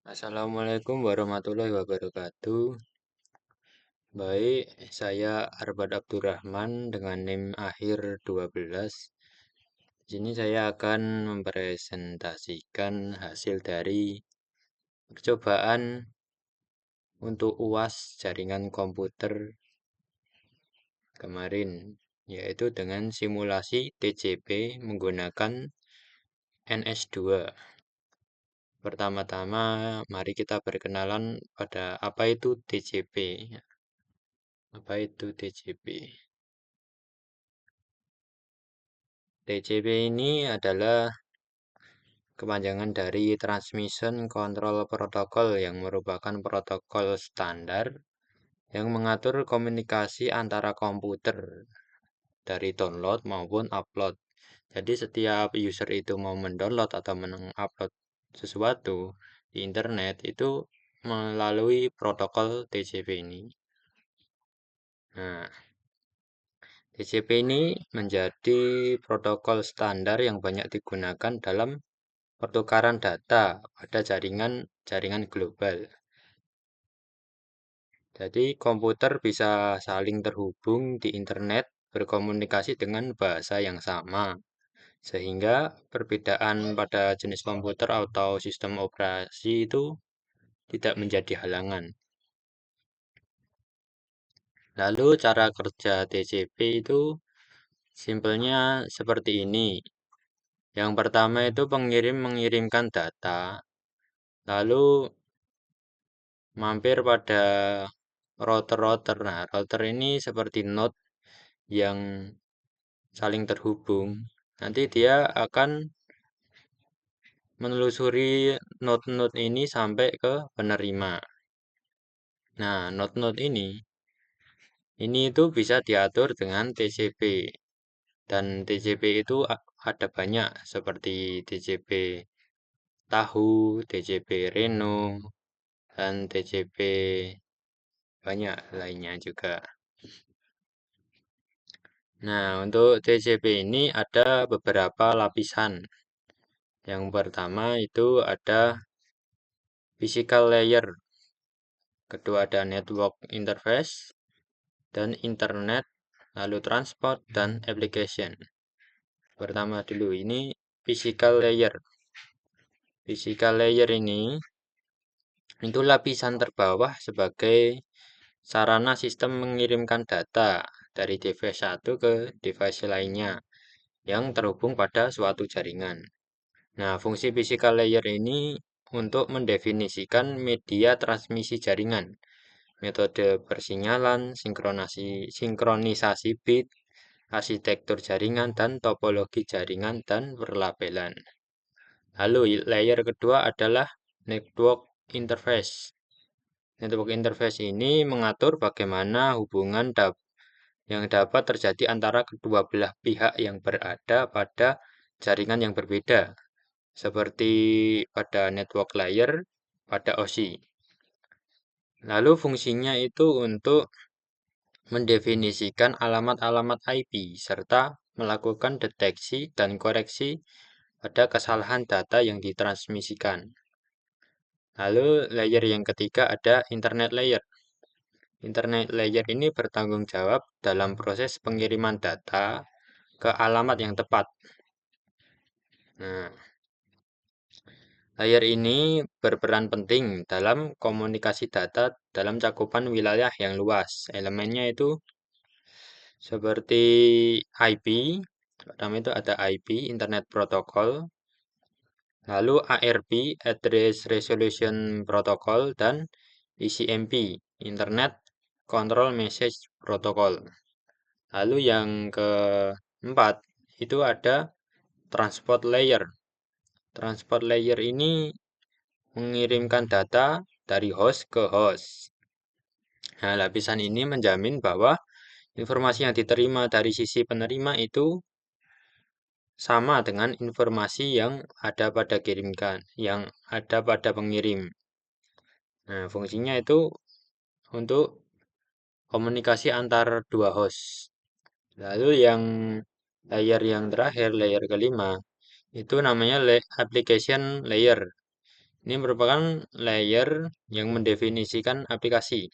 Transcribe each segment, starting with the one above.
Assalamualaikum warahmatullahi wabarakatuh. Baik, saya Arbad Abdurrahman dengan NIM akhir 12. Di sini saya akan mempresentasikan hasil dari percobaan untuk UAS jaringan komputer kemarin, yaitu dengan simulasi TCP menggunakan NS2. Pertama-tama, mari kita berkenalan pada apa itu TCP. Apa itu TCP? TCP ini adalah kepanjangan dari Transmission Control Protocol yang merupakan protokol standar yang mengatur komunikasi antara komputer dari download maupun upload. Jadi setiap user itu mau mendownload atau mengupload sesuatu di internet itu melalui protokol TCP ini. Nah, TCP ini menjadi protokol standar yang banyak digunakan dalam pertukaran data pada jaringan global. Jadi komputer bisa saling terhubung di internet, berkomunikasi dengan bahasa yang sama, sehingga perbedaan pada jenis komputer atau sistem operasi itu tidak menjadi halangan. Lalu cara kerja TCP itu simpelnya seperti ini. Yang pertama itu pengirim mengirimkan data, lalu mampir pada router-router. Nah, router ini seperti node yang saling terhubung. Nanti dia akan menelusuri node-node ini sampai ke penerima. Nah, node-node ini itu bisa diatur dengan TCP. Dan TCP itu ada banyak seperti TCP tahu, TCP Reno, dan TCP banyak lainnya juga. Nah, untuk TCP ini ada beberapa lapisan. Yang pertama itu ada physical layer, kedua ada network interface, dan internet, lalu transport, dan application. Pertama dulu, ini physical layer. Physical layer ini itu lapisan terbawah sebagai sarana sistem mengirimkan data dari device satu ke device lainnya yang terhubung pada suatu jaringan. Nah, fungsi physical layer ini untuk mendefinisikan media transmisi jaringan, metode persinyalan, sinkronisasi bit, arsitektur jaringan, dan topologi jaringan dan perlabelan. Lalu, layer kedua adalah network interface. Network interface ini mengatur bagaimana hubungan yang dapat terjadi antara kedua belah pihak yang berada pada jaringan yang berbeda, seperti pada network layer pada OSI. Lalu fungsinya itu untuk mendefinisikan alamat-alamat IP serta melakukan deteksi dan koreksi pada kesalahan data yang ditransmisikan. Lalu layer yang ketiga ada internet layer. Internet layer ini bertanggung jawab dalam proses pengiriman data ke alamat yang tepat. Nah, layer ini berperan penting dalam komunikasi data dalam cakupan wilayah yang luas. Elemennya itu seperti IP, pertama itu ada IP, Internet Protocol, lalu ARP, Address Resolution Protocol, dan ICMP, Internet Control Message Protocol. Lalu yang keempat, itu ada Transport Layer. Transport Layer ini mengirimkan data dari host ke host. Nah, lapisan ini menjamin bahwa informasi yang diterima dari sisi penerima itu sama dengan informasi yang ada pada pengirim. Nah, fungsinya itu untuk komunikasi antar dua host. Lalu yang layer yang terakhir, layer kelima, itu namanya application layer. Ini merupakan layer yang mendefinisikan aplikasi.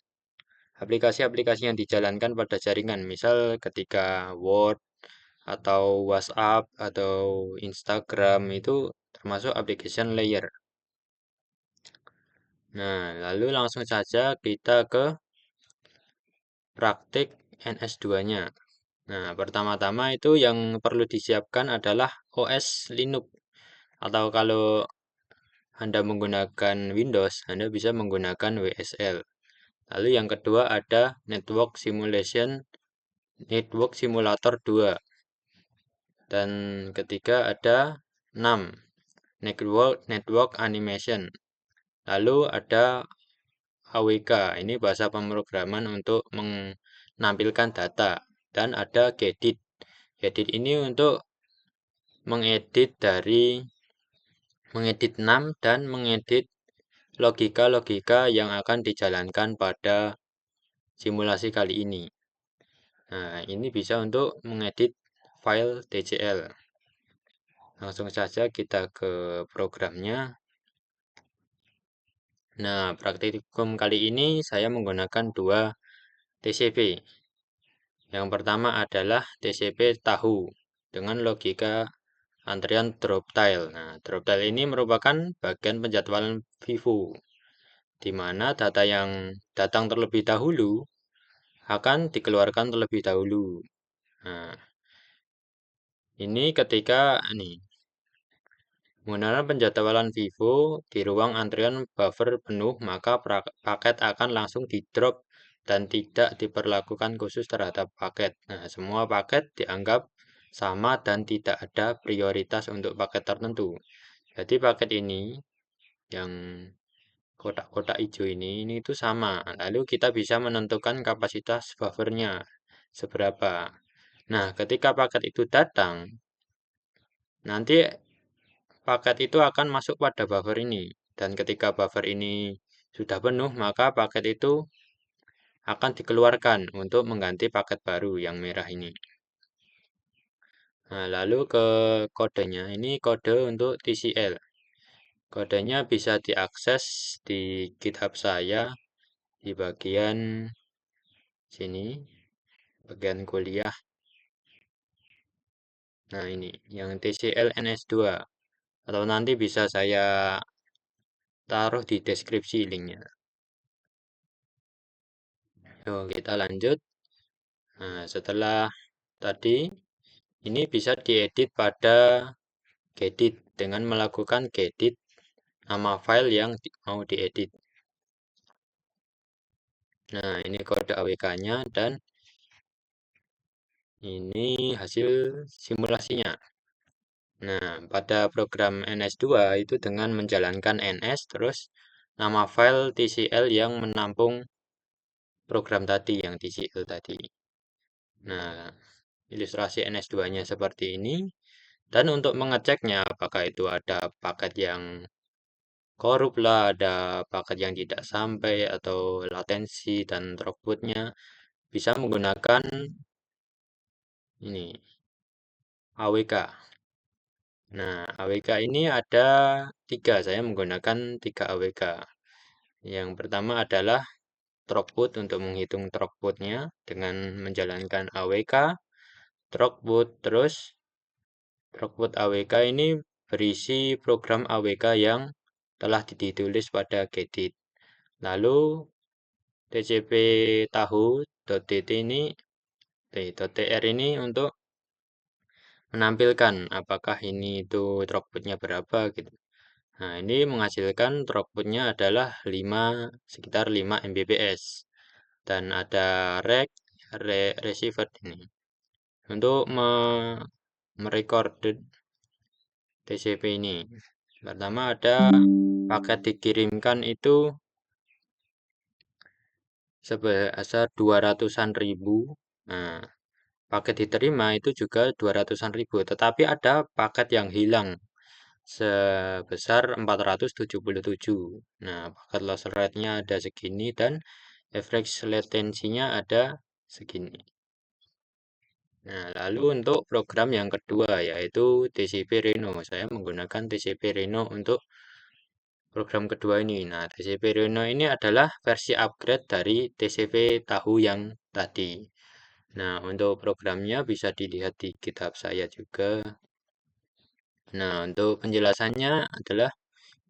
Aplikasi-aplikasi yang dijalankan pada jaringan, misal ketika Word atau WhatsApp atau Instagram itu termasuk application layer. Nah, lalu langsung saja kita ke praktik NS2-nya. Nah, pertama-tama itu yang perlu disiapkan adalah OS Linux. Atau kalau Anda menggunakan Windows, Anda bisa menggunakan WSL. Lalu yang kedua ada Network Simulator 2. Dan ketiga ada 6 Network Animation. Lalu ada AWK, ini bahasa pemrograman untuk menampilkan data. Dan ada Gedit. Gedit ini untuk mengedit 6 dan mengedit logika-logika yang akan dijalankan pada simulasi kali ini. Nah, ini bisa untuk mengedit file TCL. Langsung saja kita ke programnya. Nah, praktikum kali ini saya menggunakan dua TCP. Yang pertama adalah TCP tahu dengan logika antrian drop tile. Nah, drop tile ini merupakan bagian penjadwalan FIFO, di mana data yang datang terlebih dahulu akan dikeluarkan terlebih dahulu. Nah, ini ketika menggunakan penjadwalan FIFO di ruang antrian buffer penuh, maka paket akan langsung di-drop dan tidak diperlakukan khusus terhadap paket. Nah, semua paket dianggap sama dan tidak ada prioritas untuk paket tertentu. Jadi paket ini yang kotak-kotak hijau ini itu sama. Lalu kita bisa menentukan kapasitas buffernya seberapa. Nah, ketika paket itu datang, nanti paket itu akan masuk pada buffer ini. Dan ketika buffer ini sudah penuh, maka paket itu akan dikeluarkan untuk mengganti paket baru yang merah ini. Nah, lalu ke kodenya. Ini kode untuk TCL. Kodenya bisa diakses di GitHub saya di bagian sini, bagian kuliah. Nah, ini yang TCL NS2. Atau nanti bisa saya taruh di deskripsi linknya. Yuk, kita lanjut. Nah, setelah tadi, ini bisa diedit pada Gedit dengan melakukan gedit nama file yang mau diedit. Nah, ini kode AWK-nya dan ini hasil simulasinya. Nah, pada program NS2 itu dengan menjalankan NS, terus nama file TCL yang menampung program tadi, yang TCL tadi. Nah, ilustrasi NS2-nya seperti ini. Dan untuk mengeceknya, apakah itu ada paket yang korup lah, ada paket yang tidak sampai, atau latensi dan throughputnya, bisa menggunakan ini, AWK. Nah, AWK ini ada 3, saya menggunakan 3 AWK. Yang pertama adalah throughput untuk menghitung throughputnya dengan menjalankan AWK, throughput, terus throughput AWK ini berisi program AWK yang telah ditulis pada Gedit. Lalu TCP tahu.tt ini .tr ini untuk menampilkan apakah ini itu throughputnya berapa gitu. Nah, ini menghasilkan throughputnya adalah sekitar 5 Mbps. Dan ada receiver ini. Untuk merecord TCP ini. Pertama ada paket dikirimkan itu sebesar 200-an ribu. Nah, paket diterima itu juga 200-an ribu. Tetapi ada paket yang hilang sebesar 477. Nah, paket loss rate-nya ada segini dan average latency-nya ada segini. Nah, lalu untuk program yang kedua yaitu TCP Reno. Saya menggunakan TCP Reno untuk program kedua ini. Nah, TCP Reno ini adalah versi upgrade dari TCP tahu yang tadi. Nah, untuk programnya bisa dilihat di kitab saya juga. Nah, untuk penjelasannya adalah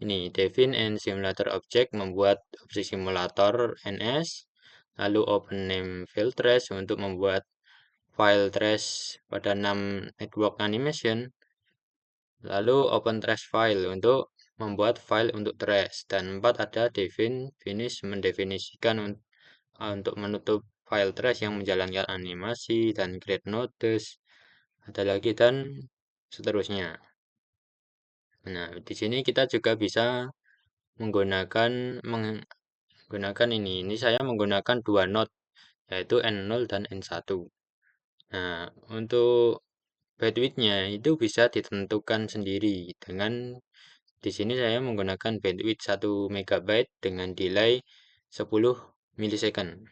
ini Define and Simulator Object membuat objek simulator NS, lalu Open Name File Trace untuk membuat file trace pada 6 network animation, lalu Open Trace File untuk membuat file untuk trace, dan 4 ada Define, Finish mendefinisikan untuk menutup file trace yang menjalankan animasi dan create notice, ada lagi dan seterusnya. Nah, di sini kita juga bisa menggunakan ini. Ini saya menggunakan dua node yaitu N0 dan N1. Nah, untuk bandwidth-nya itu bisa ditentukan sendiri dengan di sini saya menggunakan bandwidth 1 MB dengan delay 10 milisecond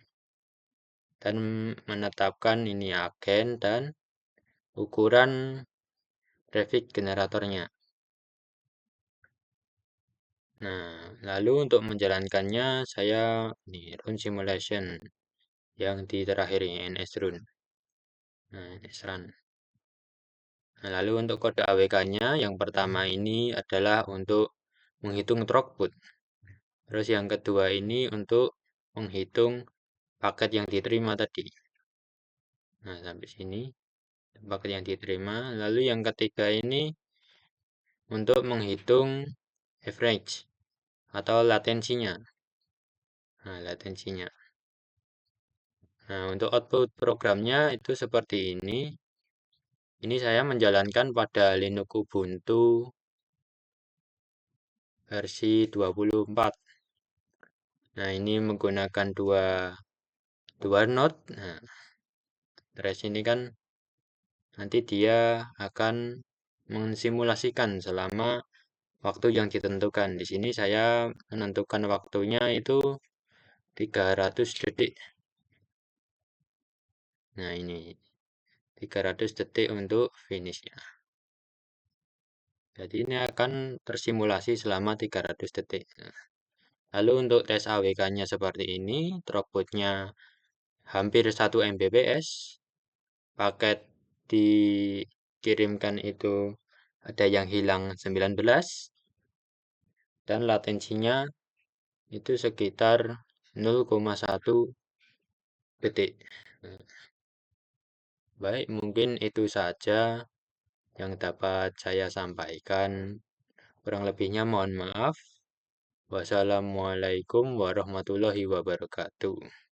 dan menetapkan ini agen dan ukuran grafik generatornya. Nah, lalu untuk menjalankannya saya ini run simulation yang di terakhir ini NSRun. Nah, NSRun. Nah, lalu untuk kode AWK-nya yang pertama ini adalah untuk menghitung throughput. Terus yang kedua ini untuk menghitung paket yang diterima tadi. Nah, sampai sini paket yang diterima. Lalu yang ketiga ini untuk menghitung average atau latensinya. Nah, latensinya. Nah, untuk output programnya itu seperti ini. Ini saya menjalankan pada Linux Ubuntu versi 24. Nah, ini menggunakan dua node. Nah, terus ini kan nanti dia akan mensimulasikan selama waktu yang ditentukan. Di sini saya menentukan waktunya itu 300 detik. Nah, ini 300 detik untuk finishnya. Jadi ini akan tersimulasi selama 300 detik. Lalu untuk tes AWK-nya seperti ini, throughput-nya hampir 1 Mbps. Paket dikirimkan itu ada yang hilang 19 dan latensinya itu sekitar 0,1 detik. Baik, mungkin itu saja yang dapat saya sampaikan. Kurang lebihnya mohon maaf. Wassalamualaikum warahmatullahi wabarakatuh.